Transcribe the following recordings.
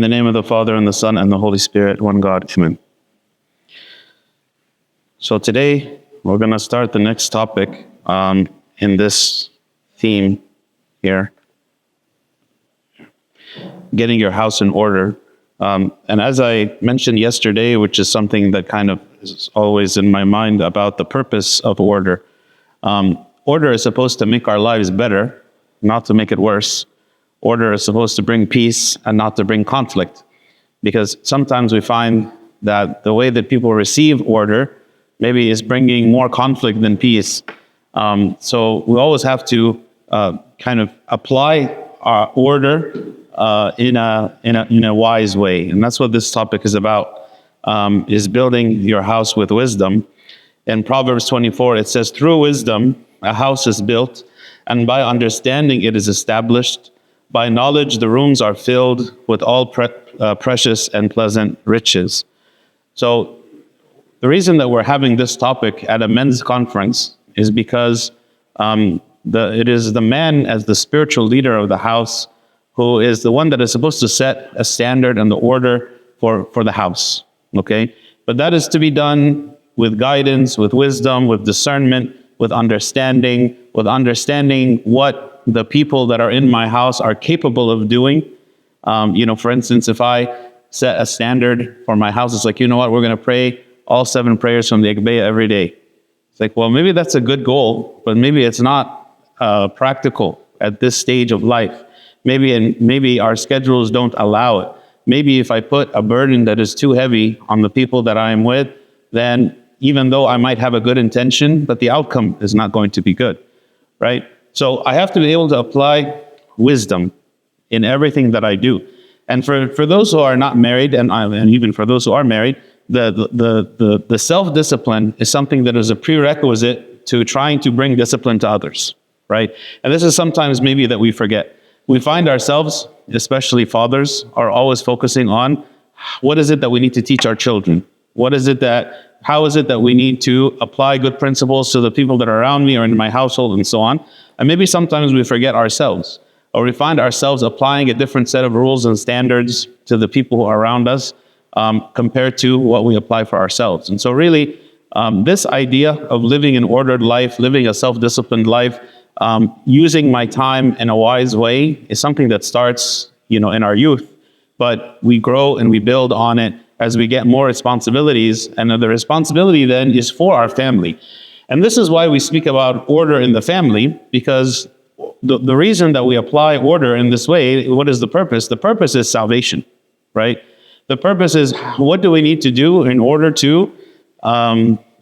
the name of the Father, and the Son, and the Holy Spirit, one God. Amen. So today, we're going to start the next topic in this theme here. Getting your house in order. And as I mentioned yesterday, which is something that kind of is always in my mind about the purpose of order. Order is supposed to make our lives better, not to make it worse. Order is supposed to bring peace and not to bring conflict. Because sometimes we find that the way that people receive order maybe is bringing more conflict than peace. So we always have to kind of apply our order in a wise way. And that's what this topic is about, is building your house with wisdom. In Proverbs 24, it says, through wisdom, a house is built, and by understanding it is established. By knowledge, the rooms are filled with all precious and pleasant riches. So the reason that we're having this topic at a men's conference is because it is the man as the spiritual leader of the house who is the one that is supposed to set a standard and the order for the house, okay? But that is to be done with guidance, with wisdom, with discernment, with understanding what the people that are in my house are capable of doing. For instance, if I set a standard for my house, it's like, you know what, we're going to pray all 7 prayers from the Ekbeya every day. It's like, well, maybe that's a good goal, but maybe it's not practical at this stage of life. Maybe our schedules don't allow it. Maybe if I put a burden that is too heavy on the people that I am with, then even though I might have a good intention, but the outcome is not going to be good, right? So I have to be able to apply wisdom in everything that I do. And for those who are not married, and even for those who are married, the self-discipline is something that is a prerequisite to trying to bring discipline to others, right? And this is sometimes maybe that we forget. We find ourselves, especially fathers, are always focusing on what is it that we need to teach our children? How is it that we need to apply good principles to the people that are around me or in my household and so on? And maybe sometimes we forget ourselves, or we find ourselves applying a different set of rules and standards to the people who are around us compared to what we apply for ourselves. And so really, this idea of living an ordered life, living a self-disciplined life, using my time in a wise way is something that starts, in our youth, but we grow and we build on it as we get more responsibilities, and the responsibility then is for our family. And this is why we speak about order in the family, because the reason that we apply order in this way, what is the purpose? The purpose is salvation, right? The purpose is, what do we need to do in order to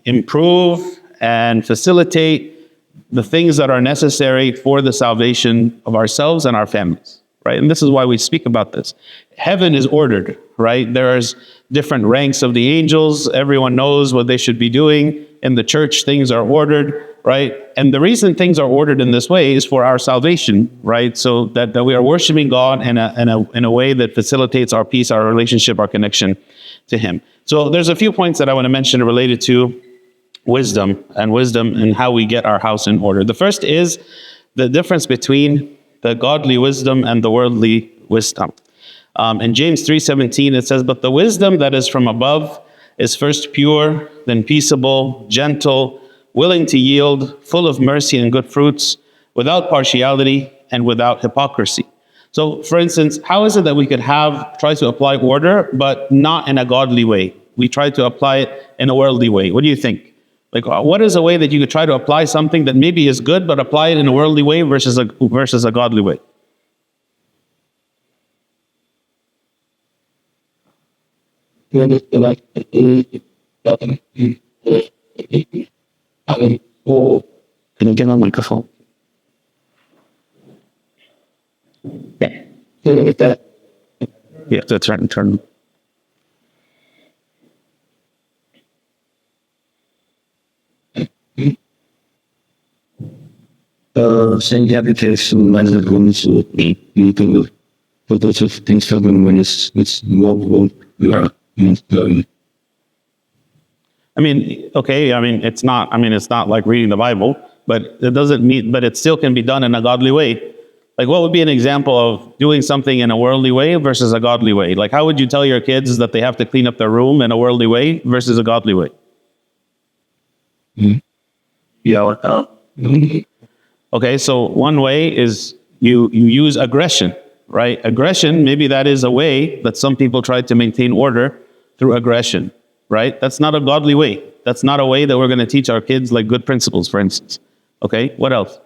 improve and facilitate the things that are necessary for the salvation of ourselves and our families, right? And this is why we speak about this. Heaven is ordered, right? There's different ranks of the angels. Everyone knows what they should be doing. In the church, things are ordered, right? And the reason things are ordered in this way is for our salvation, right? So that we are worshiping God in a way that facilitates our peace, our relationship, our connection to Him. So there's a few points that I want to mention related to wisdom and how we get our house in order. The first is the difference between the godly wisdom and the worldly wisdom. In James 3:17, it says, but the wisdom that is from above is first pure, then peaceable, gentle, willing to yield, full of mercy and good fruits, without partiality and without hypocrisy. So, for instance, how is it that we could try to apply order, but not in a godly way? We try to apply it in a worldly way. What do you think? Like, what is a way that you could try to apply something that maybe is good, but apply it in a worldly way versus a godly way? Can you get on microphone? Yeah. Yeah, that's right. Turn. Saying you have to take some lines of going to you can put those things happen when it's more. I mean, okay, it's not like reading the Bible, but it doesn't mean, but it still can be done in a godly way. Like, what would be an example of doing something in a worldly way versus a godly way? Like, how would you tell your kids that they have to clean up their room in a worldly way versus a godly way? Yeah. Okay, so one way is you use aggression, right? Aggression, maybe that is a way that some people try to maintain order through aggression, right? That's not a godly way. That's not a way that we're going to teach our kids like good principles, for instance. Okay, what else?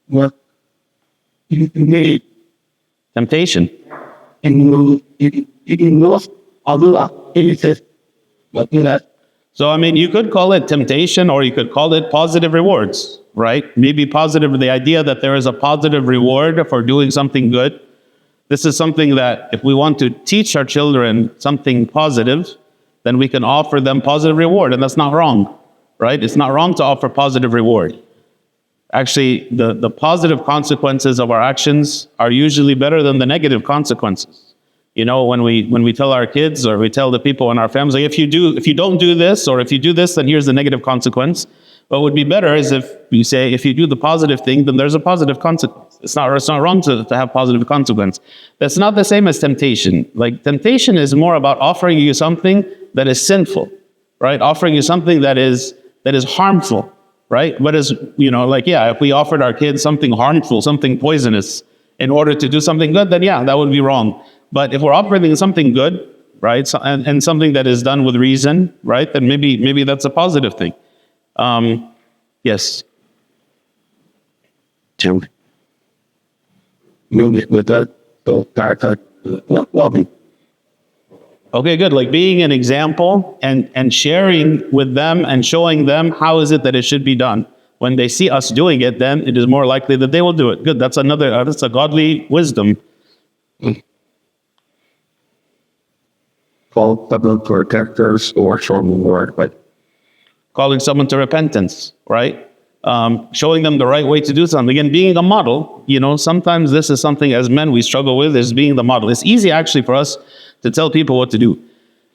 What? Temptation. So, I mean, you could call it temptation or you could call it positive rewards, right? Maybe positive, the idea that there is a positive reward for doing something good. This is something that if we want to teach our children something positive, then we can offer them positive reward, and that's not wrong, right? It's not wrong to offer positive reward. Actually, the positive consequences of our actions are usually better than the negative consequences. You know, when we tell our kids or we tell the people in our families, like, if you don't do this, or if you do this, then here's the negative consequence. What would be better is if you say, if you do the positive thing, then there's a positive consequence. It's not wrong to have positive consequence. That's not the same as temptation. Like, temptation is more about offering you something that is sinful, right? Offering you something that is harmful, right? But as you know, like, yeah, if we offered our kids something harmful, something poisonous, in order to do something good, then yeah, that would be wrong. But if we're offering something good, right, and something that is done with reason, right, then maybe that's a positive thing. Yes. Tim. With that, Okay, good. Like being an example and sharing with them and showing them how is it that it should be done. When they see us doing it, then it is more likely that they will do it. Good. That's that's a godly wisdom. Call someone to protectors or show them the word, but Calling someone to repentance, right? Showing them the right way to do something. Again, being a model, you know, sometimes this is something as men we struggle with, is being the model. It's easy actually for us to tell people what to do.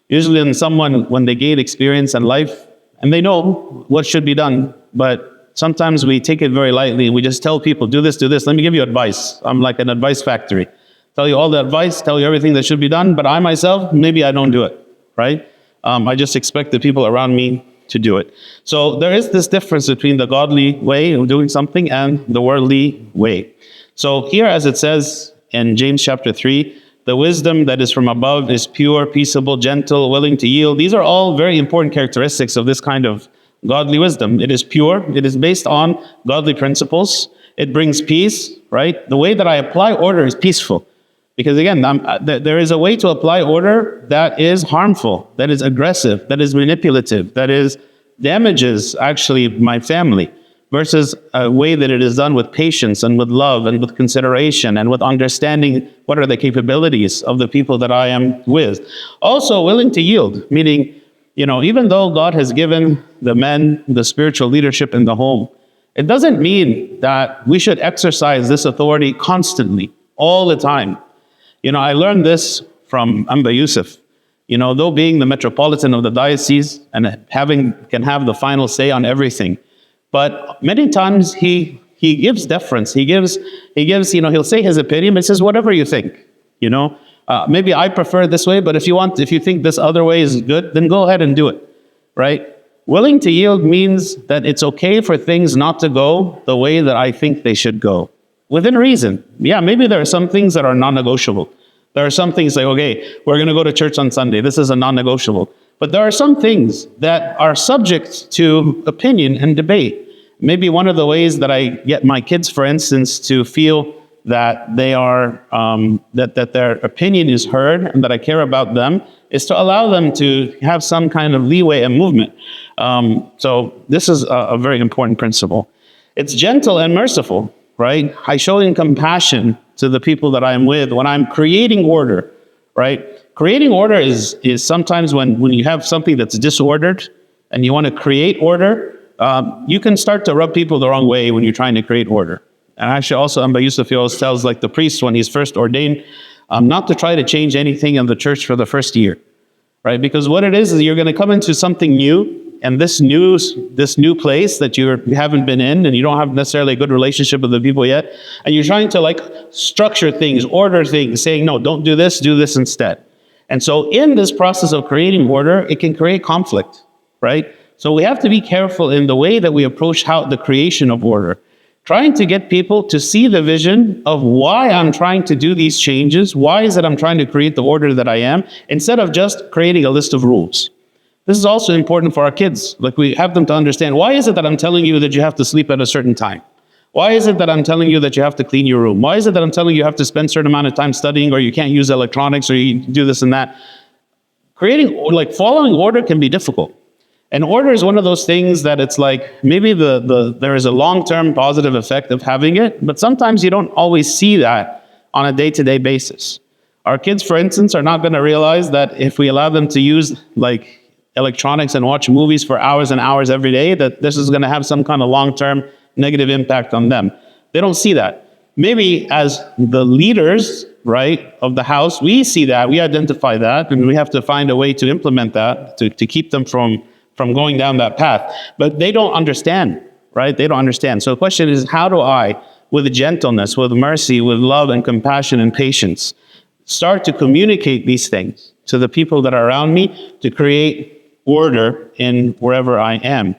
Usually when they gain experience in life, and they know what should be done, but sometimes we take it very lightly and we just tell people, do this, let me give you advice. I'm like an advice factory. Tell you all the advice, tell you everything that should be done, but I myself, maybe I don't do it, right? I just expect the people around me to do it. So there is this difference between the godly way of doing something and the worldly way. So here, as it says in James chapter 3, the wisdom that is from above is pure, peaceable, gentle, willing to yield. These are all very important characteristics of this kind of godly wisdom. It is pure. It is based on godly principles. It brings peace, right? The way that I apply order is peaceful. Because again, there is a way to apply order that is harmful, that is aggressive, that is manipulative, that is damages actually my family, versus a way that it is done with patience and with love and with consideration and with understanding what are the capabilities of the people that I am with. Also willing to yield, meaning, you know, even though God has given the men the spiritual leadership in the home, it doesn't mean that we should exercise this authority constantly, all the time. You know, I learned this from Amba Yusuf. You know, though being the metropolitan of the diocese and can have the final say on everything, but many times he gives deference. He gives, you know, he'll say his opinion, but he says, whatever you think, you know. Maybe I prefer this way, but if you think this other way is good, then go ahead and do it, right? Willing to yield means that it's okay for things not to go the way that I think they should go, within reason. Yeah, maybe there are some things that are non-negotiable. There are some things like, okay, we're going to go to church on Sunday. This is a non-negotiable. But there are some things that are subject to opinion and debate. Maybe one of the ways that I get my kids, for instance, to feel that they are that their opinion is heard and that I care about them is to allow them to have some kind of leeway and movement. So this is a very important principle. It's gentle and merciful, right? I showing compassion to the people that I'm with when I'm creating order, right? Creating order is sometimes when you have something that's disordered and you want to create order, you can start to rub people the wrong way when you're trying to create order. And actually also Amba Yusuf always tells like the priest when he's first ordained, not to try to change anything in the church for the first year, right? Because what it is you're going to come into something new and this new place that you haven't been in, and you don't have necessarily a good relationship with the people yet, and you're trying to like structure things, order things, saying, no, don't do this instead. And so in this process of creating order, it can create conflict, right? So we have to be careful in the way that we approach the creation of order, trying to get people to see the vision of why I'm trying to do these changes. Why is it I'm trying to create the order that I am, instead of just creating a list of rules. This is also important for our kids. Like, we have them to understand, why is it that I'm telling you that you have to sleep at a certain time? Why is it that I'm telling you that you have to clean your room? Why is it that I'm telling you have to spend a certain amount of time studying, or you can't use electronics, or you do this and that? Following order can be difficult. And order is one of those things that it's like, maybe there is a long-term positive effect of having it, but sometimes you don't always see that on a day-to-day basis. Our kids, for instance, are not going to realize that if we allow them to use like electronics and watch movies for hours and hours every day, that this is going to have some kind of long-term negative impact on them. They don't see that. Maybe as the leaders, right, of the house, we see that, we identify that, and we have to find a way to implement that to keep them from going down that path. But they don't understand, right? They don't understand. So the question is, how do I, with gentleness, with mercy, with love and compassion and patience, start to communicate these things to the people that are around me to create order in wherever I am?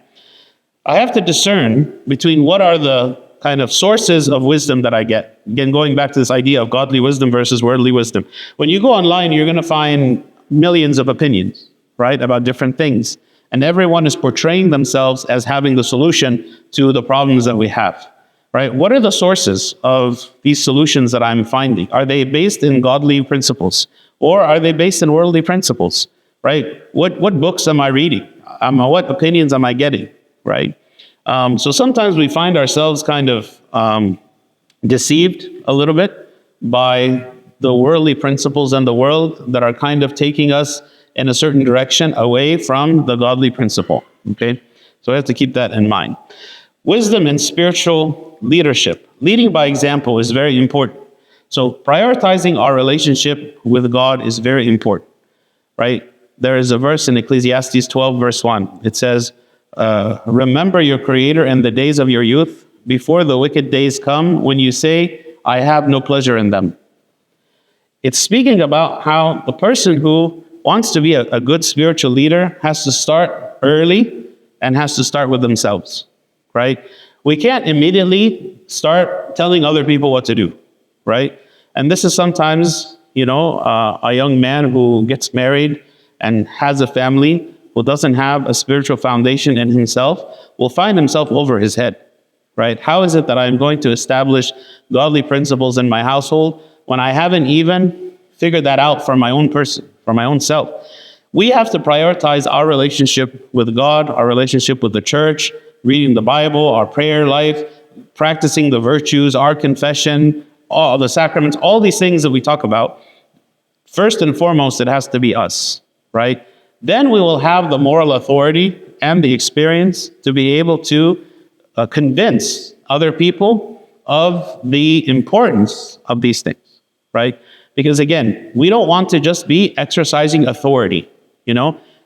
I have to discern between what are the kind of sources of wisdom that I get. Again, going back to this idea of godly wisdom versus worldly wisdom. When you go online, you're going to find millions of opinions, right, about different things. And everyone is portraying themselves as having the solution to the problems that we have, right? What are the sources of these solutions that I'm finding? Are they based in godly principles, or are they based in worldly principles, right? What books am I reading? What opinions am I getting, right? So sometimes we find ourselves kind of deceived a little bit by the worldly principles and the world that are kind of taking us in a certain direction away from the godly principle, okay? So we have to keep that in mind. Wisdom in spiritual leadership. Leading by example is very important. So prioritizing our relationship with God is very important, right? There is a verse in Ecclesiastes 12, verse 1. It says, remember your Creator in the days of your youth, before the wicked days come, when you say, I have no pleasure in them. It's speaking about how the person who wants to be a good spiritual leader has to start early and has to start with themselves, right? We can't immediately start telling other people what to do, right? And this is sometimes, a young man who gets married and has a family, who doesn't have a spiritual foundation in himself, will find himself over his head, right? How is it that I'm going to establish godly principles in my household when I haven't even figured that out for my own person, for my own self? We have to prioritize our relationship with God, our relationship with the church, reading the Bible, our prayer life, practicing the virtues, our confession, all the sacraments, all these things that we talk about. First and foremost, it has to be us, right? Then we will have the moral authority and the experience to be able to convince other people of the importance of these things, right? Because again, we don't want to just be exercising authority,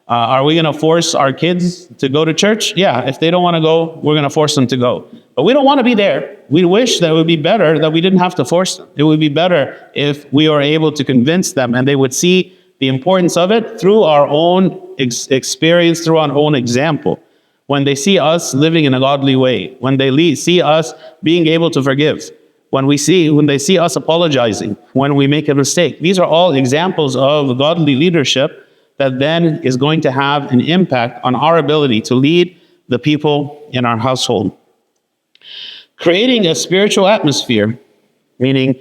Are we going to force our kids to go to church? Yeah, if they don't want to go, we're going to force them to go. But we don't want to be there. We wish that it would be better that we didn't have to force them. It would be better if we were able to convince them and they would see the importance of it through our own experience, through our own example. When they see us living in a godly way, when they see us being able to forgive, when they see us apologizing, when we make a mistake. These are all examples of godly leadership that then is going to have an impact on our ability to lead the people in our household. Creating a spiritual atmosphere, meaning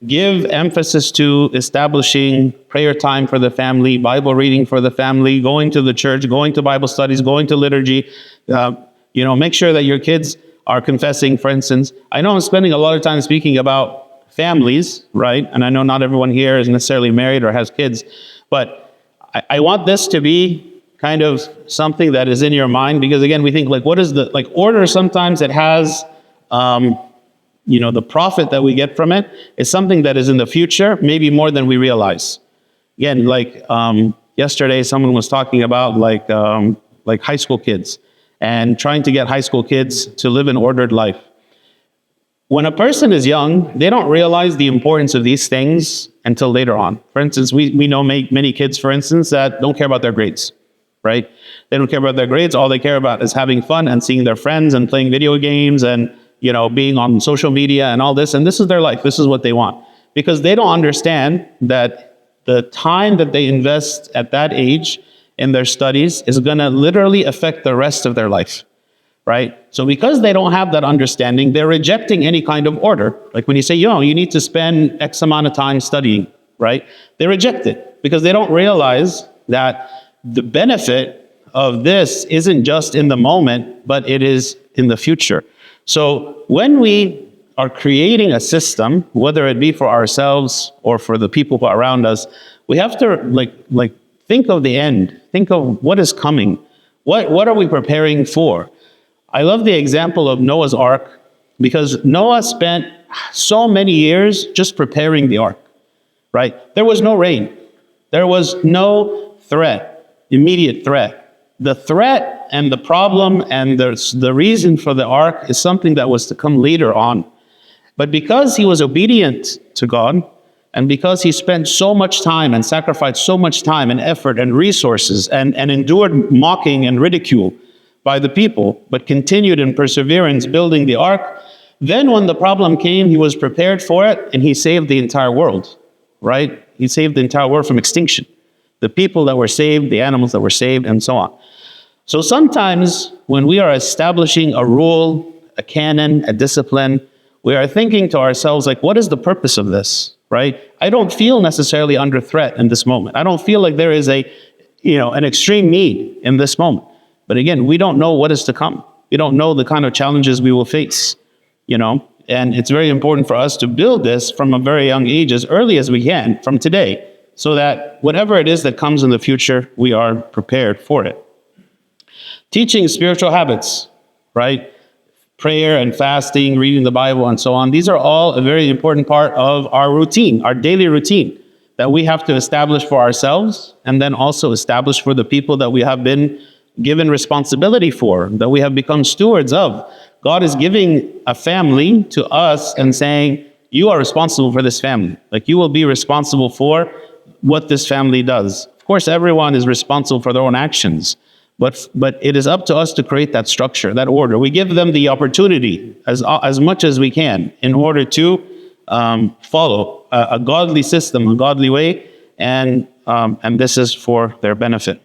give emphasis to establishing prayer time for the family, Bible reading for the family, going to the church, going to Bible studies, going to liturgy. Make sure that your kids are confessing, for instance. I know I'm spending a lot of time speaking about families, right? And I know not everyone here is necessarily married or has kids, but I want this to be kind of something that is in your mind, because again, we think what is order? Sometimes it has, the profit that we get from it is something that is in the future, maybe more than we realize. Again, yesterday, someone was talking about like high school kids and trying to get high school kids to live an ordered life. When a person is young, they don't realize the importance of these things until later on. For instance, we know many kids, for instance, that don't care about their grades, right? They don't care about their grades. All they care about is having fun and seeing their friends and playing video games and, being on social media and all this. And this is their life. This is what they want. Because they don't understand that the time that they invest at that age in their studies is going to literally affect the rest of their life. Right? So because they don't have that understanding, they're rejecting any kind of order. Like when you say, you need to spend X amount of time studying, right? They reject it because they don't realize that the benefit of this isn't just in the moment, but it is in the future. So when we are creating a system, whether it be for ourselves or for the people who are around us, we have to like think of the end, think of what is coming. What are we preparing for? I love the example of Noah's Ark because Noah spent so many years just preparing the ark, right? There was no rain. There was no immediate threat. The threat and the problem and the reason for the ark is something that was to come later on. But because he was obedient to God and because he spent so much time and sacrificed so much time and effort and resources and endured mocking and ridicule by the people, but continued in perseverance building the ark. Then when the problem came, he was prepared for it, and he saved the entire world, right? He saved the entire world from extinction. The people that were saved, the animals that were saved, and so on. So sometimes when we are establishing a rule, a canon, a discipline, we are thinking to ourselves, like, what is the purpose of this, right? I don't feel necessarily under threat in this moment. I don't feel like there is an extreme need in this moment. But again, we don't know what is to come. We don't know the kind of challenges we will face, and it's very important for us to build this from a very young age, as early as we can, from today, so that whatever it is that comes in the future, we are prepared for it. Teaching spiritual habits, right? Prayer and fasting, reading the Bible, and so on. These are all a very important part of our routine, our daily routine, that we have to establish for ourselves, and then also establish for the people that we have been given responsibility for, that we have become stewards of. God is giving a family to us and saying, you are responsible for this family. Like, you will be responsible for what this family does. Of course, everyone is responsible for their own actions, but it is up to us to create that structure, that order. We give them the opportunity as much as we can in order to follow a godly system, a godly way, and this is for their benefit.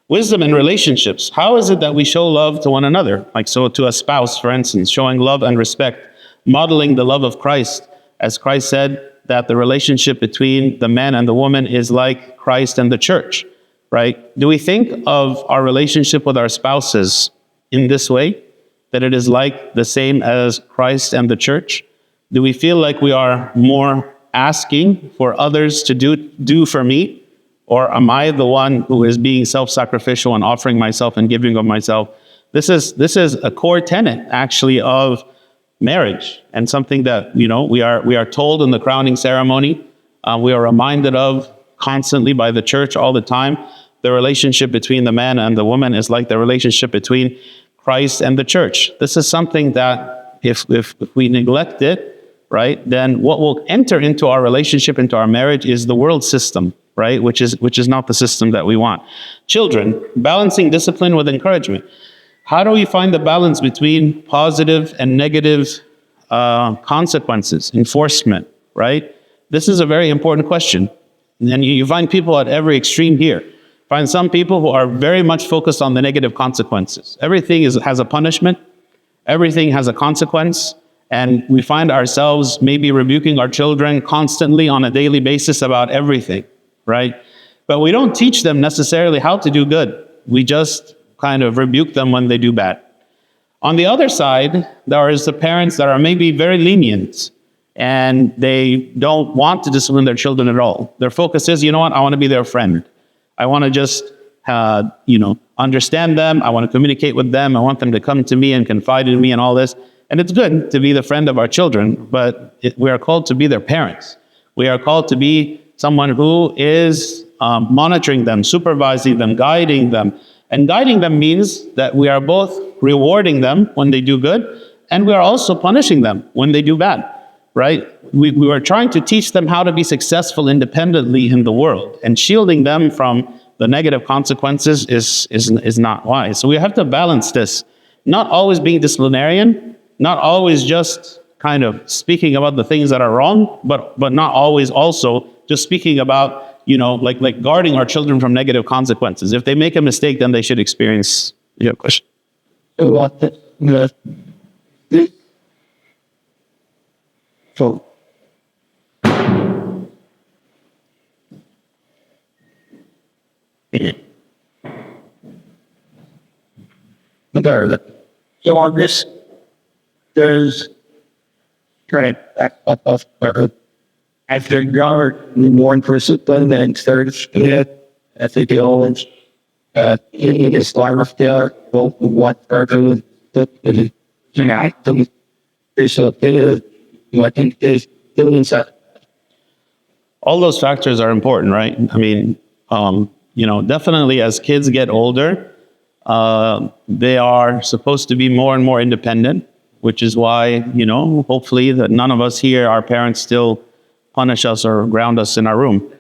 Wisdom in relationships. How is it that we show love to one another? Like, so to a spouse, for instance, showing love and respect, modeling the love of Christ. As Christ said that the relationship between the man and the woman is like Christ and the church, right? Do we think of our relationship with our spouses in this way? That it is like the same as Christ and the church? Do we feel like we are more asking for others to do for me? Or am I the one who is being self-sacrificial and offering myself and giving of myself? This is a core tenet, actually, of marriage, and something that we are told in the crowning ceremony. We are reminded of constantly by the church all the time. The relationship between the man and the woman is like the relationship between Christ and the church. This is something that if we neglect it, right, then what will enter into our relationship, into our marriage, is the world system, right? Which is not the system that we want. Children, balancing discipline with encouragement. How do we find the balance between positive and negative consequences, enforcement, right? This is a very important question. And you find people at every extreme here. Find some people who are very much focused on the negative consequences. Everything has a punishment. Everything has a consequence. And we find ourselves maybe rebuking our children constantly on a daily basis about everything, right? But we don't teach them necessarily how to do good. We just kind of rebuke them when they do bad. On the other side, there is the parents that are maybe very lenient and they don't want to discipline their children at all. Their focus is, I want to be their friend. I want to just, understand them. I want to communicate with them. I want them to come to me and confide in me and all this. And it's good to be the friend of our children, but we are called to be their parents. We are called to be someone who is monitoring them, supervising them, guiding them, And guiding them means that we are both rewarding them when they do good, and we are also punishing them when they do bad, right? We are trying to teach them how to be successful independently in the world, and shielding them from the negative consequences is not wise. So we have to balance this, not always being disciplinarian, not always just kind of speaking about the things that are wrong, but not always also just speaking about, like guarding our children from negative consequences. If they make a mistake, then they should experience. You have a question? So, so on this, there's after you're more disciplined and starts I think it always it is life there what are the I think there's All those factors are important, right? I mean, definitely as kids get older, they are supposed to be more and more independent, which is why, hopefully that none of us here, our parents still punish us or ground us in our room.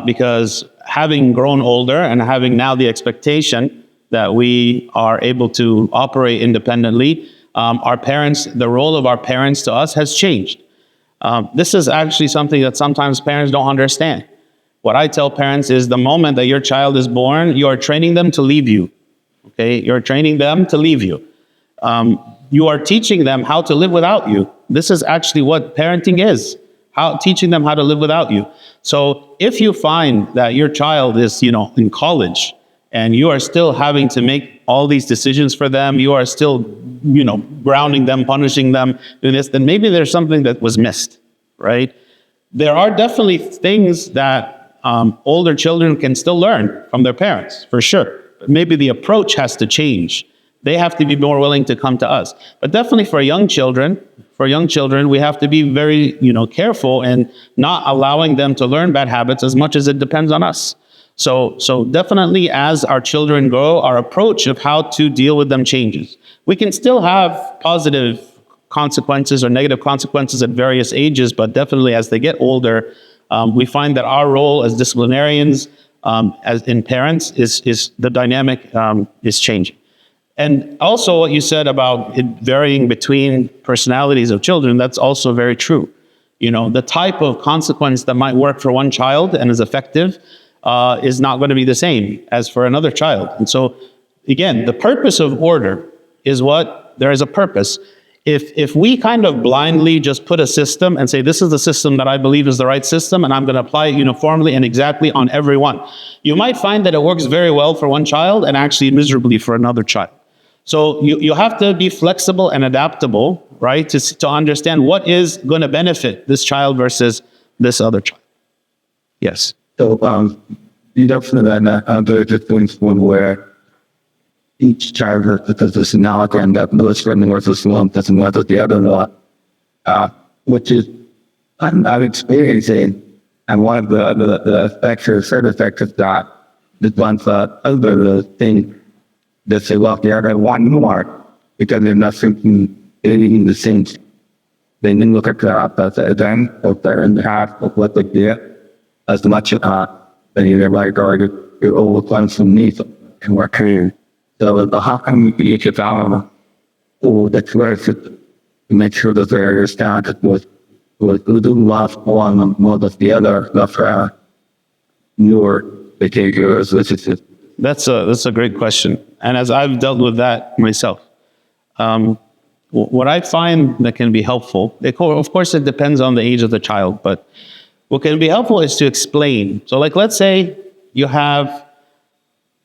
Because having grown older and having now the expectation that we are able to operate independently, the role of our parents to us has changed. This is actually something that sometimes parents don't understand. What I tell parents is the moment that your child is born, you are training them to leave you. Okay, you're training them to leave you. You are teaching them how to live without you. This is actually what parenting is. Teaching them how to live without you. So if you find that your child is, in college and you are still having to make all these decisions for them, you are still, grounding them, punishing them, doing this, then maybe there's something that was missed, right? There are definitely things that older children can still learn from their parents, for sure. But maybe the approach has to change. They have to be more willing to come to us. But definitely for young children, we have to be very, careful and not allowing them to learn bad habits as much as it depends on us. So definitely as our children grow, our approach of how to deal with them changes. We can still have positive consequences or negative consequences at various ages, but definitely as they get older, we find that our role as disciplinarians, as in parents, is the dynamic is changing. And also what you said about it varying between personalities of children, that's also very true. The type of consequence that might work for one child and is effective is not going to be the same as for another child. And so, again, the purpose of order is there is a purpose. If we kind of blindly just put a system and say, this is the system that I believe is the right system, and I'm going to apply it uniformly and exactly on everyone, you might find that it works very well for one child and actually miserably for another child. So you have to be flexible and adaptable, right, to understand what is going to benefit this child versus this other child. Yes. So you definitely there are just things where each child has a personality and that knows from the one doesn't want the other lot, which is I'm experiencing, and one of the side effects of that is one other thing that they love the other one more because they're not thinking in the same. They didn't look at the event or they're in the half of what they did as much as they're like, you're overcome from needs and work here. So how can we be about that's where to make sure that they understand that was do love one more than the other, love for your behaviors, which is That's a great question. And as I've dealt with that myself, what I find that can be helpful, of course it depends on the age of the child, but what can be helpful is to explain. So like, let's say you have,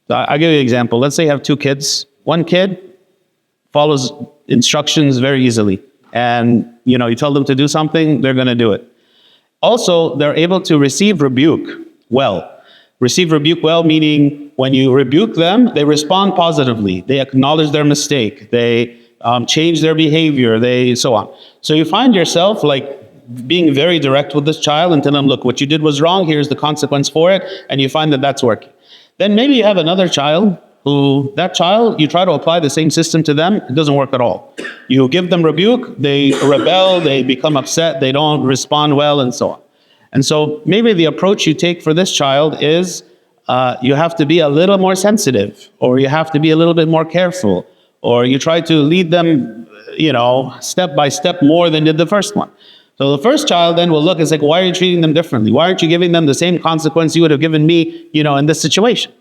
I'll give you an example. Let's say you have two kids. One kid follows instructions very easily. And, you tell them to do something, they're going to do it. Also, they're able to receive rebuke well. Receive rebuke well, meaning when you rebuke them, they respond positively. They acknowledge their mistake. They change their behavior. So on. So you find yourself like being very direct with this child and tell them, look, what you did was wrong. Here's the consequence for it. And you find that that's working. Then maybe you have another child who, that child, you try to apply the same system to them, it doesn't work at all. You give them rebuke, they rebel, they become upset, they don't respond well, and so on. And so maybe the approach you take for this child is you have to be a little more sensitive, or you have to be a little bit more careful, or you try to lead them, step by step more than did the first one. So the first child then will look and say, why are you treating them differently? Why aren't you giving them the same consequence you would have given me, in this situation?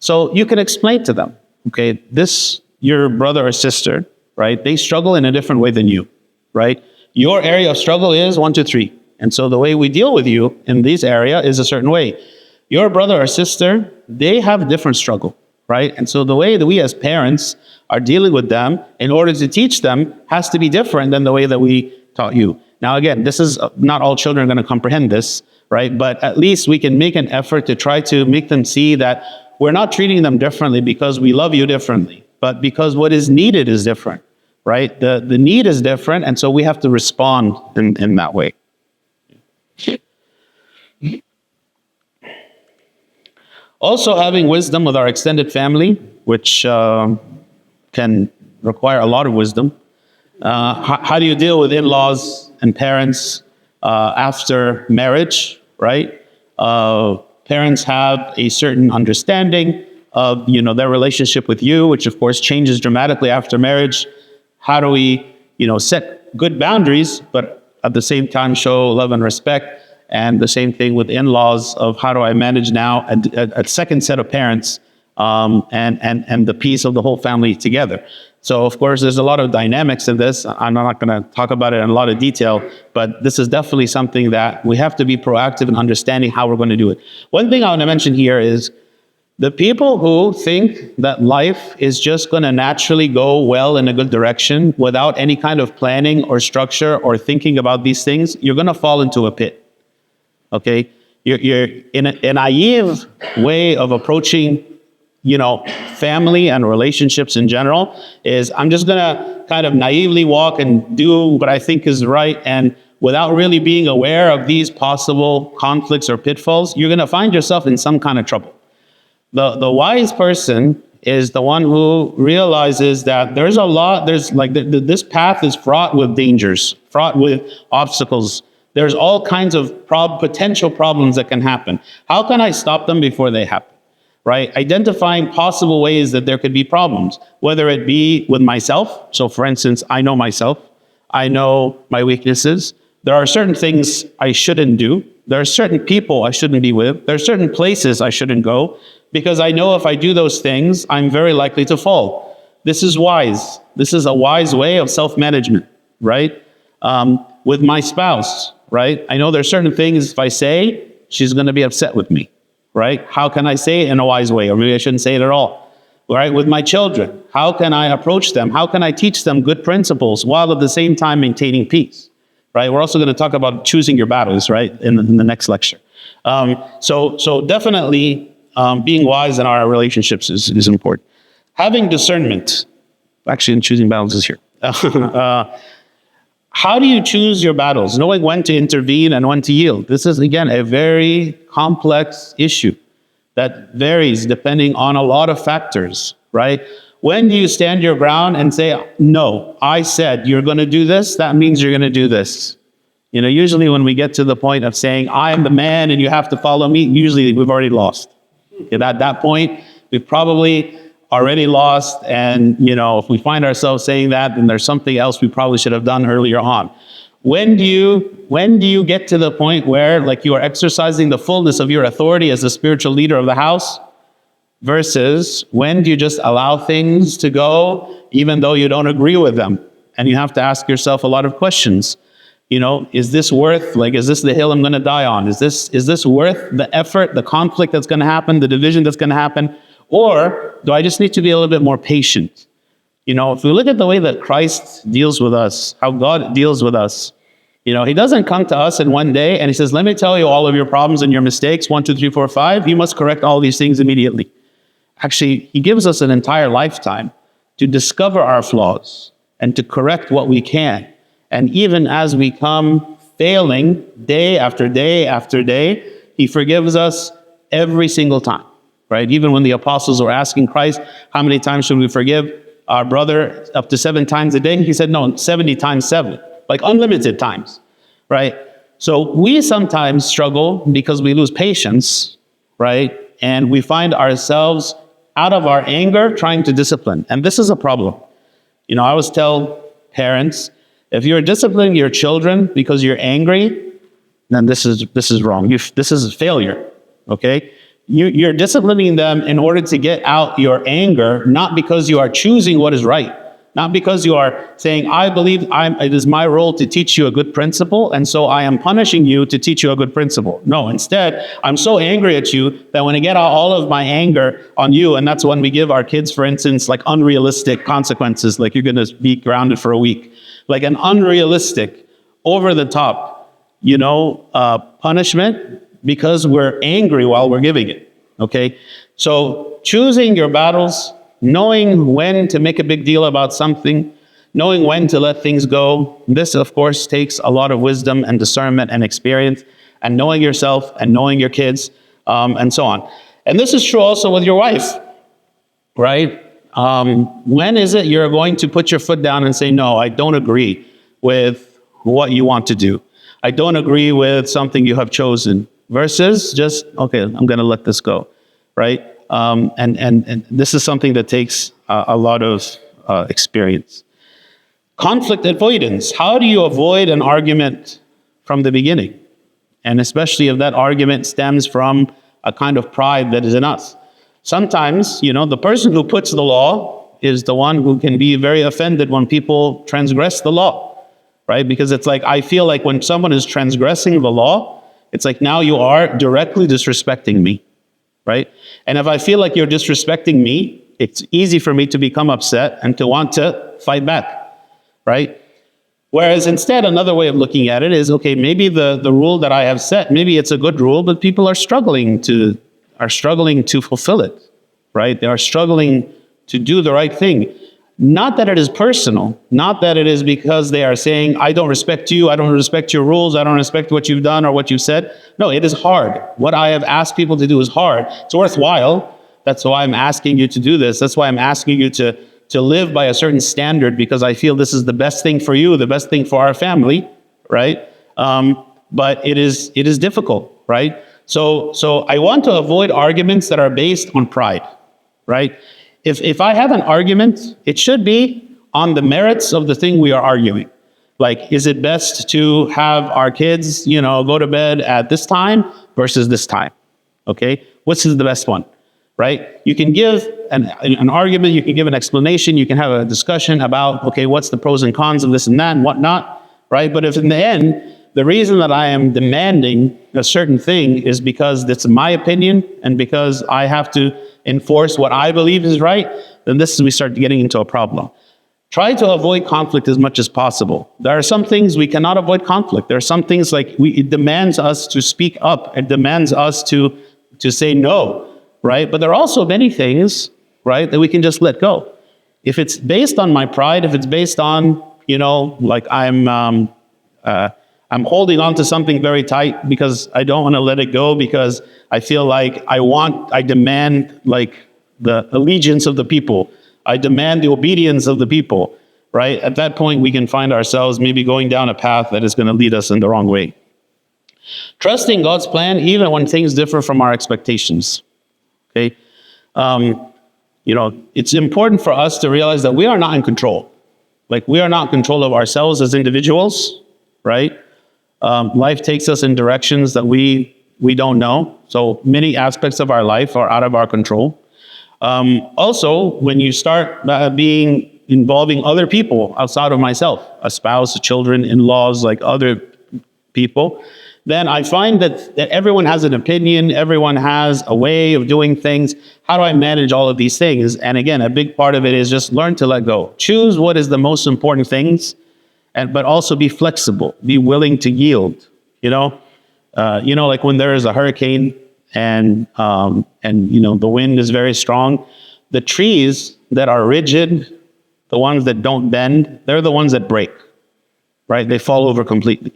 So you can explain to them, okay, this, your brother or sister, right? They struggle in a different way than you, right? Your area of struggle is 1, 2, 3. And so the way we deal with you in this area is a certain way. Your brother or sister, they have a different struggle, right? And so the way that we as parents are dealing with them in order to teach them has to be different than the way that we taught you. Now, again, this is not all children are going to comprehend this, right? But at least we can make an effort to try to make them see that we're not treating them differently because we love you differently, but because what is needed is different, right? The need is different, and so we have to respond in that way. Also, having wisdom with our extended family, which can require a lot of wisdom. How do you deal with in-laws and parents after marriage, right? Parents have a certain understanding of, their relationship with you, which of course changes dramatically after marriage. How do we, set good boundaries, but at the same time show love and respect? And the same thing with in-laws of how do I manage now a second set of parents and the peace of the whole family together. So, of course, there's a lot of dynamics in this. I'm not going to talk about it in a lot of detail, but this is definitely something that we have to be proactive in understanding how we're going to do it. One thing I want to mention here is the people who think that life is just going to naturally go well in a good direction without any kind of planning or structure or thinking about these things, you're going to fall into a pit. Okay? You're in a naive way of approaching family and relationships in general is I'm just going to kind of naively walk and do what I think is right. And without really being aware of these possible conflicts or pitfalls, you're going to find yourself in some kind of trouble. The wise person is the one who realizes that this path is fraught with dangers, fraught with obstacles. There's all kinds of potential problems that can happen. How can I stop them before they happen? Right? Identifying possible ways that there could be problems, whether it be with myself. So for instance, I know myself. I know my weaknesses. There are certain things I shouldn't do. There are certain people I shouldn't be with. There are certain places I shouldn't go because I know if I do those things, I'm very likely to fall. This is wise. This is a wise way of self-management, right? With my spouse, right? I know there are certain things if I say, she's going to be upset with me. Right? How can I say it in a wise way? Or maybe I shouldn't say it at all. Right? With my children, how can I approach them? How can I teach them good principles while at the same time maintaining peace? Right? We're also going to talk about choosing your battles, right? In the next lecture. So definitely being wise in our relationships is important. Having discernment, actually in choosing battles is here. How do you choose your battles? Knowing when to intervene and when to yield. This is, again, a very complex issue that varies depending on a lot of factors, right? When do you stand your ground and say, no, I said you're going to do this, that means you're going to do this. Usually when we get to the point of saying, I am the man and you have to follow me, usually we've already lost. At that point, we've probably already lost, and if we find ourselves saying that, then there's something else we probably should have done earlier on. When do you get to the point where you are exercising the fullness of your authority as the spiritual leader of the house, versus when do you just allow things to go even though you don't agree with them? And you have to ask yourself a lot of questions. Is this worth, is this the hill I'm going to die on? Is this worth the effort, the conflict that's going to happen, the division that's going to happen? Or do I just need to be a little bit more patient? If we look at the way that Christ deals with us, how God deals with us, he doesn't come to us in one day and he says, let me tell you all of your problems and your mistakes, 1, 2, 3, 4, 5. You must correct all these things immediately. Actually, he gives us an entire lifetime to discover our flaws and to correct what we can. And even as we come failing day after day after day, he forgives us every single time. right? Even when the apostles were asking Christ, how many times should we forgive our brother? Up to 7 times a day? He said, no, 70 times 7, like unlimited times, right? So we sometimes struggle because we lose patience, right? And we find ourselves out of our anger trying to discipline. And this is a problem. You know, I always tell parents, if you're disciplining your children because you're angry, then this is wrong. This is a failure, okay? You're disciplining them in order to get out your anger, not because you are choosing what is right. Not because you are saying, I believe it is my role to teach you a good principle, and so I am punishing you to teach you a good principle. No, instead, I'm so angry at you that when I get all of my anger on you, and that's when we give our kids, for instance, like unrealistic consequences, like you're going to be grounded for a week, like an unrealistic, over the top, punishment because we're angry while we're giving it, okay? So choosing your battles, knowing when to make a big deal about something, knowing when to let things go. This, of course, takes a lot of wisdom and discernment and experience, and knowing yourself and knowing your kids, and so on. And this is true also with your wife, right? When is it you're going to put your foot down and say, no, I don't agree with what you want to do. I don't agree with something you have chosen, versus just, okay, I'm going to let this go, right? And this is something that takes a lot of experience. Conflict avoidance. How do you avoid an argument from the beginning? And especially if that argument stems from a kind of pride that is in us. Sometimes, the person who puts the law is the one who can be very offended when people transgress the law, right? Because it's like, I feel like when someone is transgressing the law, it's like now you are directly disrespecting me. Right? And if I feel like you're disrespecting me, it's easy for me to become upset and to want to fight back, right? Whereas instead, another way of looking at it is, okay, maybe the rule that I have set, maybe it's a good rule, but people are struggling to fulfill it, right? They are struggling to do the right thing. Not that it is personal, not that it is because they are saying, I don't respect you, I don't respect your rules, I don't respect what you've done or what you've said. No, it is hard. What I have asked people to do is hard. It's worthwhile. That's why I'm asking you to do this. That's why I'm asking you to live by a certain standard, because I feel this is the best thing for you, the best thing for our family, right? But it is difficult, right? So I want to avoid arguments that are based on pride, right? If I have an argument, it should be on the merits of the thing we are arguing. Like, is it best to have our kids, go to bed at this time versus this time? Okay, which is the best one, right? You can give an argument, you can give an explanation, you can have a discussion about, okay, what's the pros and cons of this and that and whatnot, right? But if in the end, the reason that I am demanding a certain thing is because it's my opinion and because I have to enforce what I believe is right, then we start getting into a problem. Try to avoid conflict as much as possible. There are some things we cannot avoid conflict. There are some things like it demands us to speak up. It demands us to say no, right? But there are also many things, right, that we can just let go. If it's based on my pride, if it's based on, like I'm holding on to something very tight because I don't want to let it go, because I feel like I demand like the allegiance of the people. I demand the obedience of the people, right? At that point, we can find ourselves maybe going down a path that is going to lead us in the wrong way. Trusting God's plan, even when things differ from our expectations, okay? It's important for us to realize that we are not in control. Like, we are not in control of ourselves as individuals, right? Life takes us in directions that we don't know. So many aspects of our life are out of our control. Also, when you start involving other people outside of myself, a spouse, children, in-laws, like other people, then I find that everyone has an opinion, everyone has a way of doing things. How do I manage all of these things? And again, a big part of it is just learn to let go. Choose what is the most important things, but also be flexible, be willing to yield, like when there is a hurricane and the wind is very strong, the trees that are rigid, the ones that don't bend, they're the ones that break, right? They fall over completely.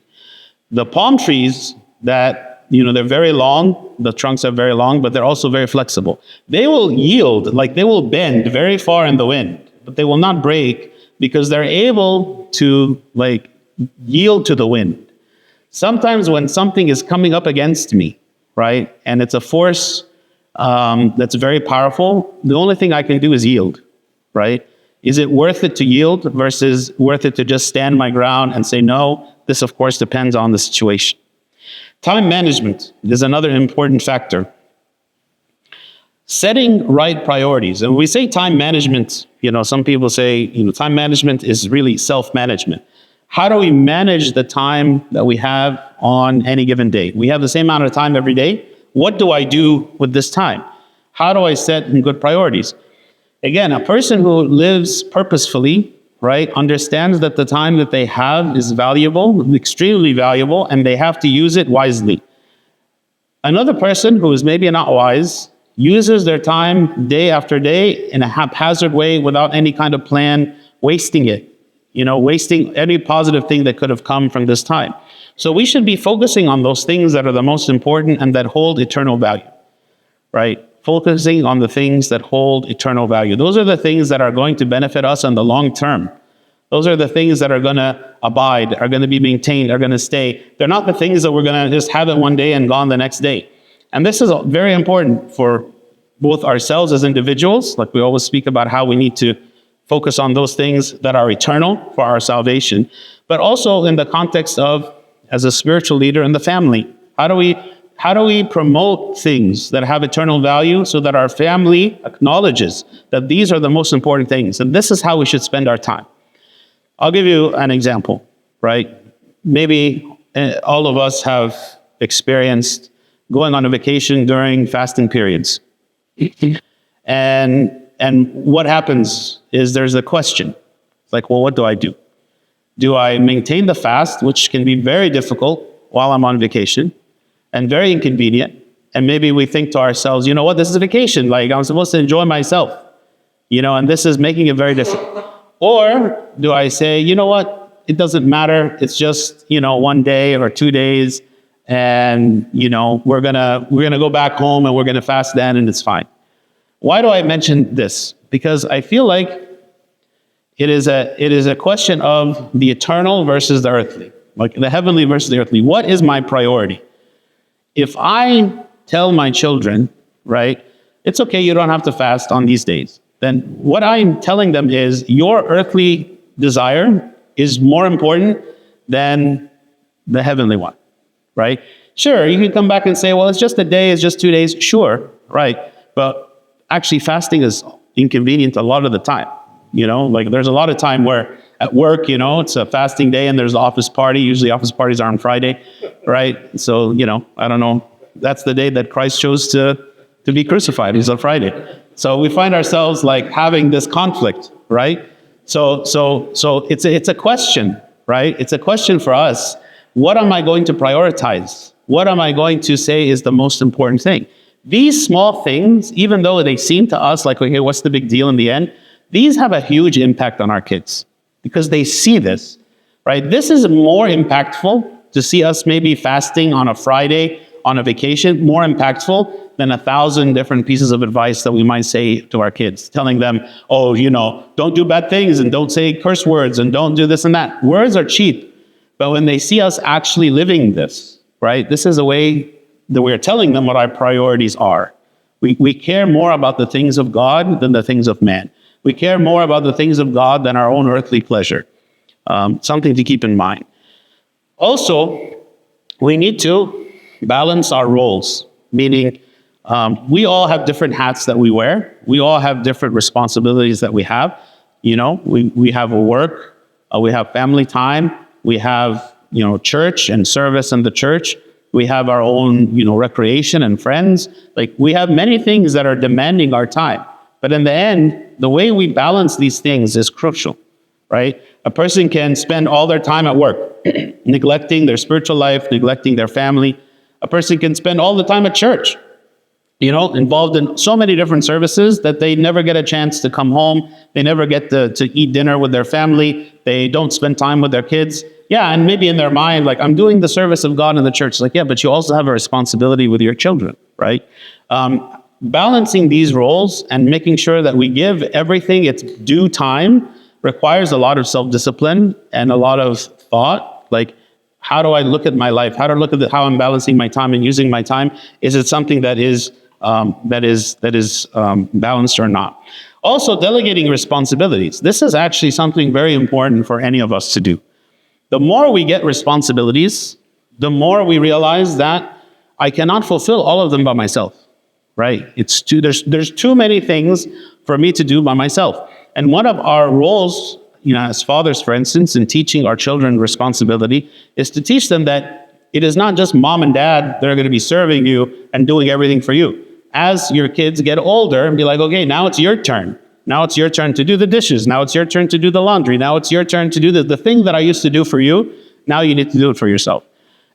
The palm trees that they're very long, the trunks are very long, but they're also very flexible. They will yield, like they will bend very far in the wind, but they will not break because they're able to like yield to the wind. Sometimes when something is coming up against me, right, and it's a force that's very powerful, the only thing I can do is yield, right? Is it worth it to yield versus worth it to just stand my ground and say no? This, of course, depends on the situation. Time management is another important factor. Setting right priorities. And when we say time management, some people say, time management is really self-management. How do we manage the time that we have on any given day? We have the same amount of time every day. What do I do with this time? How do I set good priorities? Again, a person who lives purposefully, right, understands that the time that they have is valuable, extremely valuable, and they have to use it wisely. Another person who is maybe not wise uses their time day after day in a haphazard way without any kind of plan, wasting it, wasting any positive thing that could have come from this time. So we should be focusing on those things that are the most important and that hold eternal value, right? Focusing on the things that hold eternal value. Those are the things that are going to benefit us in the long term. Those are the things that are going to abide, are going to be maintained, are going to stay. They're not the things that we're going to just have it one day and gone the next day. And this is very important for both ourselves as individuals, like we always speak about how we need to focus on those things that are eternal for our salvation, but also in the context of, as a spiritual leader in the family, how do we promote things that have eternal value so that our family acknowledges that these are the most important things, and this is how we should spend our time? I'll give you an example, right? Maybe all of us have experienced going on a vacation during fasting periods. And what happens is there's a question, like, well, what do I do? Do I maintain the fast, which can be very difficult while I'm on vacation and very inconvenient? And maybe we think to ourselves, you know what, this is a vacation. Like, I'm supposed to enjoy myself, and this is making it very difficult. Or do I say, you know what, it doesn't matter. It's just, 1 day or 2 days. And, we're gonna go back home and we're gonna fast then and it's fine. Why do I mention this? Because I feel like it is a question of the eternal versus the earthly, like the heavenly versus the earthly. What is my priority? If I tell my children, right, it's okay, you don't have to fast on these days, then what I'm telling them is your earthly desire is more important than the heavenly one, right? Sure, you can come back and say, well, it's just a day, it's just 2 days. Sure, right. But actually fasting is inconvenient a lot of the time. Like there's a lot of time where at work, it's a fasting day and there's an office party. Usually office parties are on Friday, right? So, I don't know. That's the day that Christ chose to be crucified. It's on Friday. So we find ourselves like having this conflict, right? So it's a question, right? It's a question for us. What am I going to prioritize? What am I going to say is the most important thing? These small things, even though they seem to us like, okay, what's the big deal in the end? These have a huge impact on our kids because they see this, right? This is more impactful to see us maybe fasting on a Friday on a vacation, more impactful than 1,000 different pieces of advice that we might say to our kids, telling them, oh, don't do bad things and don't say curse words and don't do this and that. Words are cheap, but when they see us actually living this, right? This is a way that we're telling them what our priorities are. We care more about the things of God than the things of man. We care more about the things of God than our own earthly pleasure. Something to keep in mind. Also, we need to balance our roles, meaning we all have different hats that we wear. We all have different responsibilities that we have. We have a work, we have family time, we have, church and service in the church. We have our own, recreation and friends. Like we have many things that are demanding our time. But in the end, the way we balance these things is crucial, right? A person can spend all their time at work, neglecting their spiritual life, neglecting their family. A person can spend all the time at church, involved in so many different services that they never get a chance to come home. They never get to eat dinner with their family. They don't spend time with their kids. Yeah, and maybe in their mind, like, I'm doing the service of God in the church. Like, yeah, but you also have a responsibility with your children, right? Balancing these roles and making sure that we give everything its due time requires a lot of self-discipline and a lot of thought. Like, how do I look at my life? How do I look at how I'm balancing my time and using my time? Is it something that is balanced or not? Also, delegating responsibilities. This is actually something very important for any of us to do. The more we get responsibilities, the more we realize that I cannot fulfill all of them by myself, right? There's too many things for me to do by myself. And one of our roles, as fathers, for instance, in teaching our children responsibility is to teach them that it is not just mom and dad that are going to be serving you and doing everything for you. As your kids get older, and be like, okay, now it's your turn. Now it's your turn to do the dishes. Now it's your turn to do the laundry. Now it's your turn to do the thing that I used to do for you. Now you need to do it for yourself.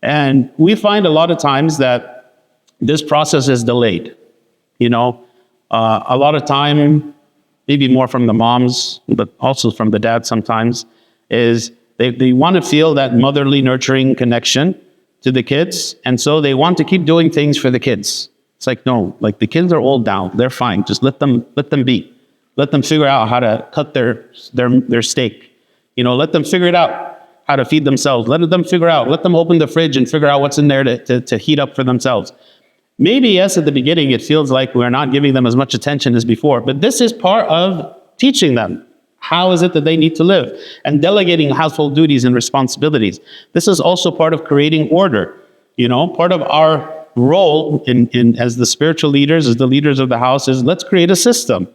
And we find a lot of times that this process is delayed. A lot of time, maybe more from the moms, but also from the dads sometimes, is they want to feel that motherly, nurturing connection to the kids. And so they want to keep doing things for the kids. It's like, no, like, the kids are old now. They're fine. Just let them be. Let them figure out how to cut their steak. Let them figure it out how to feed themselves. Let them open the fridge and figure out what's in there to heat up for themselves. Maybe, yes, at the beginning, it feels like we're not giving them as much attention as before, but this is part of teaching them. How is it that they need to live? And delegating household duties and responsibilities. This is also part of creating order. Part of our role in as the spiritual leaders, as the leaders of the house, is let's create a system.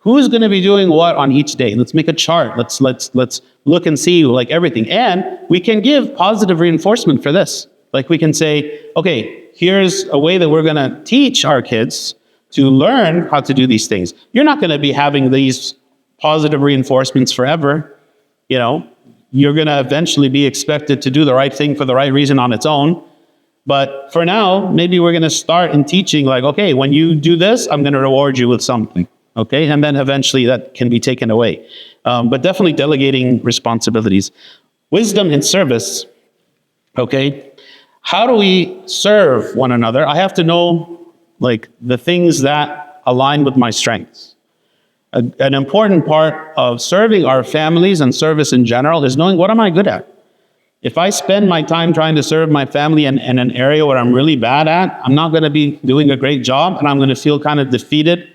Who's going to be doing what on each day? Let's make a chart. Let's look and see, like, everything. And we can give positive reinforcement for this. Like, we can say, okay, here's a way that we're going to teach our kids to learn how to do these things. You're not going to be having these positive reinforcements forever. You're going to eventually be expected to do the right thing for the right reason on its own. But for now, maybe we're going to start in teaching, like, okay, when you do this, I'm going to reward you with something. Okay, and then eventually that can be taken away. But definitely delegating responsibilities. Wisdom in service. Okay, how do we serve one another? I have to know, like, the things that align with my strengths. An important part of serving our families and service in general is knowing, what am I good at? If I spend my time trying to serve my family in an area where I'm really bad at, I'm not going to be doing a great job, and I'm going to feel kind of defeated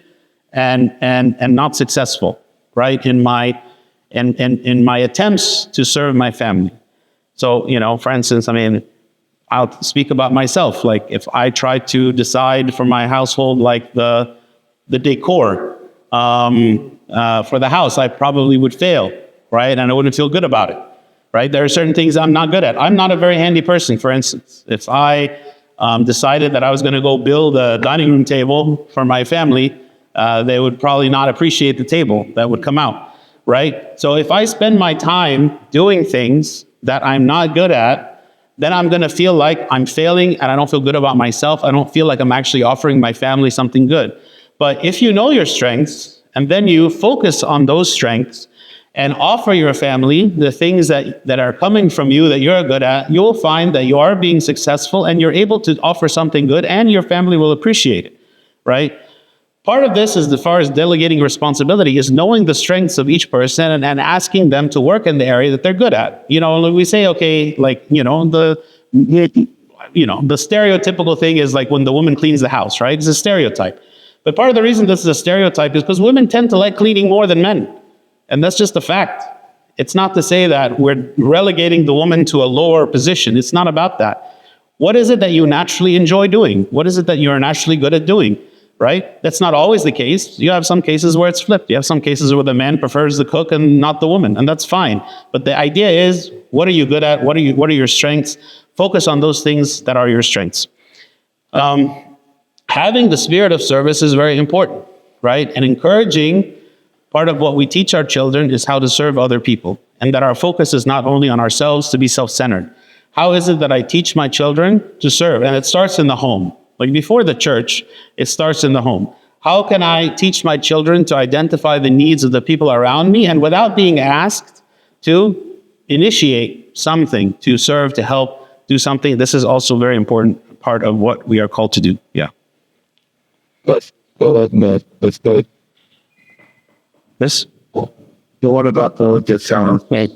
and not successful, right, in my attempts to serve my family. So, for instance, I'll speak about myself. Like, if I try to decide for my household, like the decor for the house, I probably would fail, right, and I wouldn't feel good about it, right? There are certain things I'm not good at. I'm not a very handy person, for instance. If I decided that I was going to go build a dining room table for my family, they would probably not appreciate the table that would come out, right? So if I spend my time doing things that I'm not good at, then I'm going to feel like I'm failing, and I don't feel good about myself. I don't feel like I'm actually offering my family something good. But if you know your strengths, and then you focus on those strengths and offer your family the things that are coming from you that you're good at, you'll find that you are being successful and you're able to offer something good, and your family will appreciate it, right? Part of this, as far as delegating responsibility, is knowing the strengths of each person and asking them to work in the area that they're good at. We say, okay, like, the stereotypical thing is like when the woman cleans the house, right? It's a stereotype. But part of the reason this is a stereotype is because women tend to like cleaning more than men. And that's just a fact. It's not to say that we're relegating the woman to a lower position. It's not about that. What is it that you naturally enjoy doing? What is it that you're naturally good at doing? Right? That's not always the case. You have some cases where it's flipped. You have some cases where the man prefers the cook and not the woman, and that's fine. But the idea is, what are you good at? What are your strengths? Focus on those things that are your strengths. Having the spirit of service is very important, right? And encouraging, part of what we teach our children is how to serve other people, and that our focus is not only on ourselves to be self-centered. How is it that I teach my children to serve? And it starts in the home. Like before the church, it starts in the home. How can I teach my children to identify the needs of the people around me and without being asked to initiate something, to serve, to help, do something? This is also a very important part of what we are called to do. Yeah. Let's go. This? So what about the just something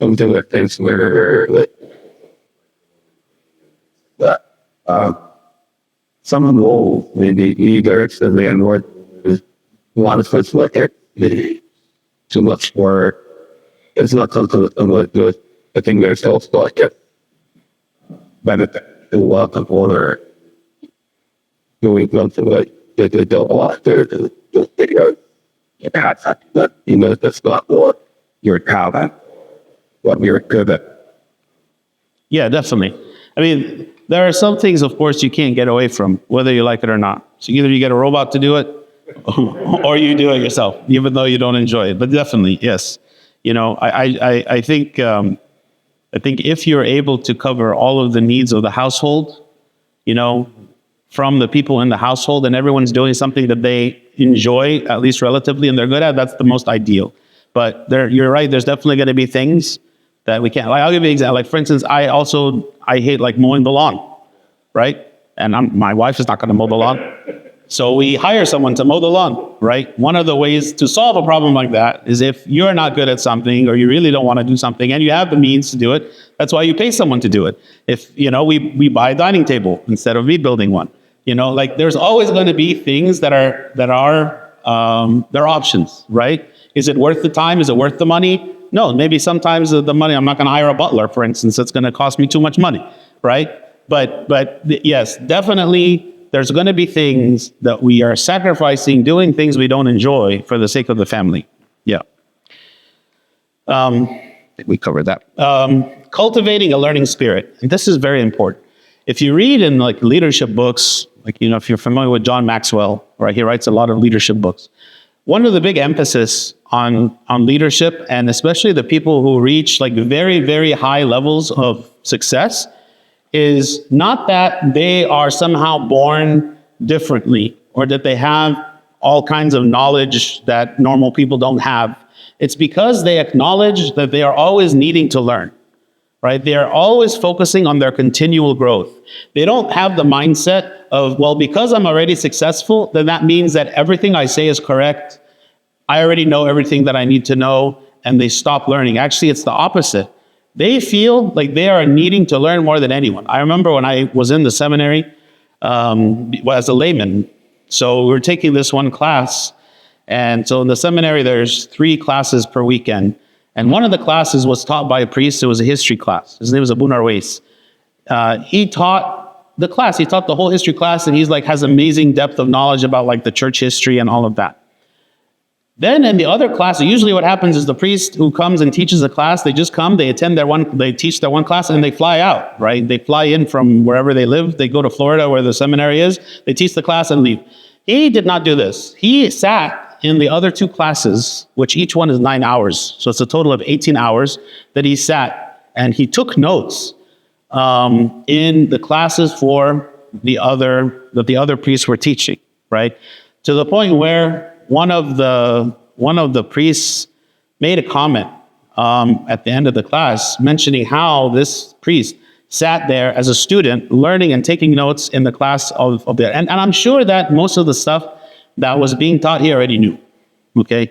like things where some of the old maybe either the landlord is want to like it too much work. It's not something that I think there's also like it benefit to walk of order doing something like they don't want to video. That's not what your talent, what you're good at. Yeah, definitely. I mean, there are some things, of course, you can't get away from, whether you like it or not. So either you get a robot to do it, or you do it yourself, even though you don't enjoy it. But definitely, yes. I think if you're able to cover all of the needs of the household, from the people in the household, and everyone's doing something that they enjoy, at least relatively, and they're good at, that's the most ideal. But you're right, there's definitely going to be things that we can't. Like, I'll give you an example. Like, for instance, I hate like mowing the lawn, right? And my wife is not going to mow the lawn. So we hire someone to mow the lawn, right? One of the ways to solve a problem like that is if you're not good at something or you really don't want to do something and you have the means to do it, that's why you pay someone to do it. If, we buy a dining table instead of rebuilding one. Like there's always going to be things that are options, right? Is it worth the time? Is it worth the money? No, maybe sometimes the money, I'm not going to hire a butler, for instance. It's going to cost me too much money, right? But yes, definitely there's going to be things that we are sacrificing, doing things we don't enjoy for the sake of the family. Yeah. I think we covered that. Cultivating a learning spirit. And this is very important. If you read in like leadership books, like, if you're familiar with John Maxwell, right? He writes a lot of leadership books. One of the big emphasis on leadership, and especially the people who reach like very, very high levels of success, is not that they are somehow born differently or that they have all kinds of knowledge that normal people don't have. It's because they acknowledge that they are always needing to learn, right? They are always focusing on their continual growth. They don't have the mindset of, well, because I'm already successful, then that means that everything I say is correct. I already know everything that I need to know, and they stop learning. Actually, it's the opposite. They feel like they are needing to learn more than anyone. I remember when I was in the seminary as a layman. So we were taking this one class. And so in the seminary, there's 3 classes per weekend. And one of the classes was taught by a priest. It was a history class. His name was Abu Narwais. He taught the class. He taught the whole history class, and he's like has amazing depth of knowledge about like the church history and all of that. Then in the other class, usually what happens is the priest who comes and teaches a class, they just come, they teach their one class, and they fly out, right? They fly in from wherever they live. They go to Florida where the seminary is. They teach the class and leave. He did not do this. He sat in the other 2 classes, which each one is 9 hours. So it's a total of 18 hours that he sat, and he took notes in the classes for the other priests were teaching, right? To the point where one of the priests made a comment at the end of the class mentioning how this priest sat there as a student learning and taking notes in the class of there. And I'm sure that most of the stuff that was being taught he already knew, okay?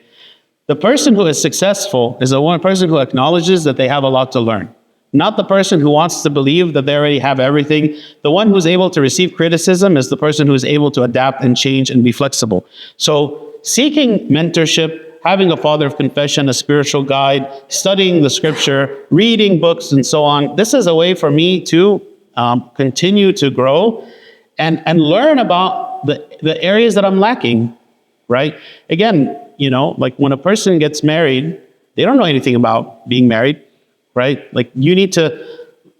The person who is successful is the one person who acknowledges that they have a lot to learn. Not the person who wants to believe that they already have everything. The one who's able to receive criticism is the person who is able to adapt and change and be flexible. So seeking mentorship, having a father of confession, a spiritual guide, studying the scripture, reading books, and so on. This is a way for me to continue to grow and learn about the areas that I'm lacking, right? Again, like when a person gets married, they don't know anything about being married, right? Like you need to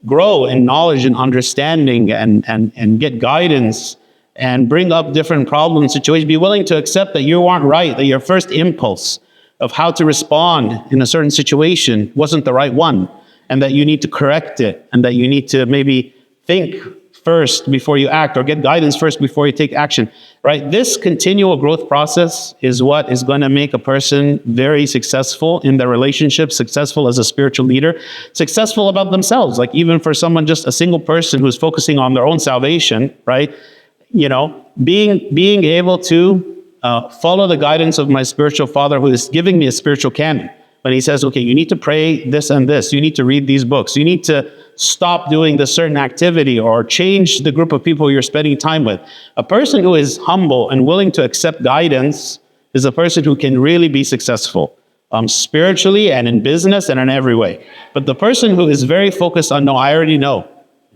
grow in knowledge and understanding and get guidance and bring up different problem situations. Be willing to accept that you aren't right, that your first impulse of how to respond in a certain situation wasn't the right one, and that you need to correct it, and that you need to maybe think first before you act, or get guidance first before you take action, right? This continual growth process is what is going to make a person very successful in their relationship, successful as a spiritual leader, successful about themselves. Like even for someone, just a single person who's focusing on their own salvation, right? You know, being able to follow the guidance of my spiritual father who is giving me a spiritual canon. When he says, okay, you need to pray this and this, you need to read these books, you need to stop doing this certain activity or change the group of people you're spending time with. A person who is humble and willing to accept guidance is a person who can really be successful spiritually and in business and in every way. But the person who is very focused on, no, I already know.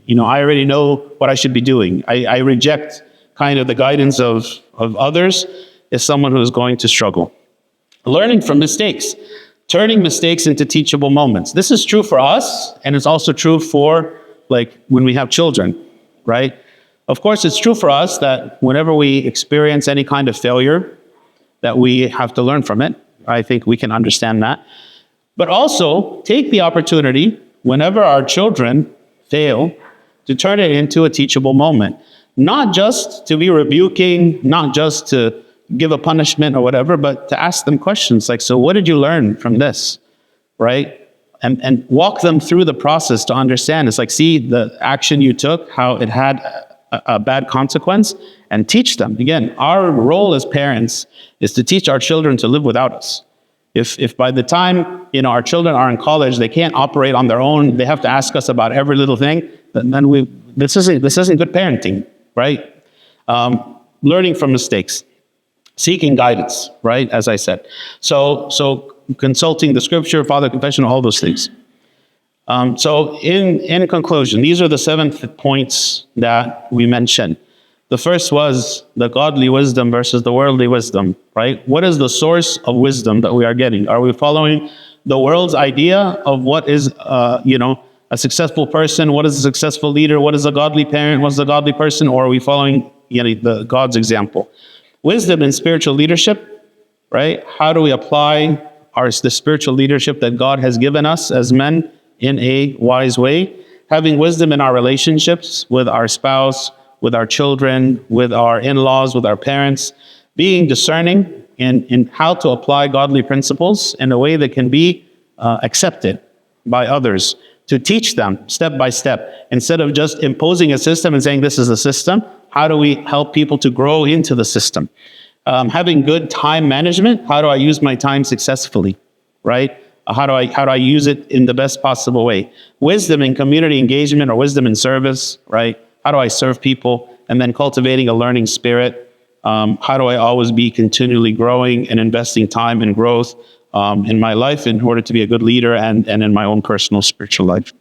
You know, I already know what I should be doing. I reject kind of the guidance of others is someone who is going to struggle. Learning from mistakes. Turning mistakes into teachable moments. This is true for us, and it's also true for like when we have children, right? Of course, it's true for us that whenever we experience any kind of failure, that we have to learn from it. I think we can understand that. But also take the opportunity whenever our children fail to turn it into a teachable moment. Not just to be rebuking, not just to give a punishment or whatever, but to ask them questions like, so what did you learn from this, right? And walk them through the process to understand. It's like, see the action you took, how it had a bad consequence, and teach them. Again, our role as parents is to teach our children to live without us. If by the time, you know, our children are in college, they can't operate on their own, they have to ask us about every little thing, then this isn't good parenting, right? Learning from mistakes. Seeking guidance, right? As I said. So consulting the scripture, father confession, all those things. So in conclusion, these are the 7 points that we mentioned. The first was the godly wisdom versus the worldly wisdom, right? What is the source of wisdom that we are getting? Are we following the world's idea of what is, a successful person? What is a successful leader? What is a godly parent? What's a godly person? Or are we following, the God's example? Wisdom in spiritual leadership, right? How do we apply the spiritual leadership that God has given us as men in a wise way? Having wisdom in our relationships with our spouse, with our children, with our in-laws, with our parents. Being discerning in how to apply godly principles in a way that can be accepted by others. To teach them step by step, instead of just imposing a system and saying this is a system. How do we help people to grow into the system? Having good time management. How do I use my time successfully, right? How do I use it in the best possible way? Wisdom in community engagement or wisdom in service, right? How do I serve people? And then cultivating a learning spirit. How do I always be continually growing and investing time and growth in my life in order to be a good leader and in my own personal spiritual life?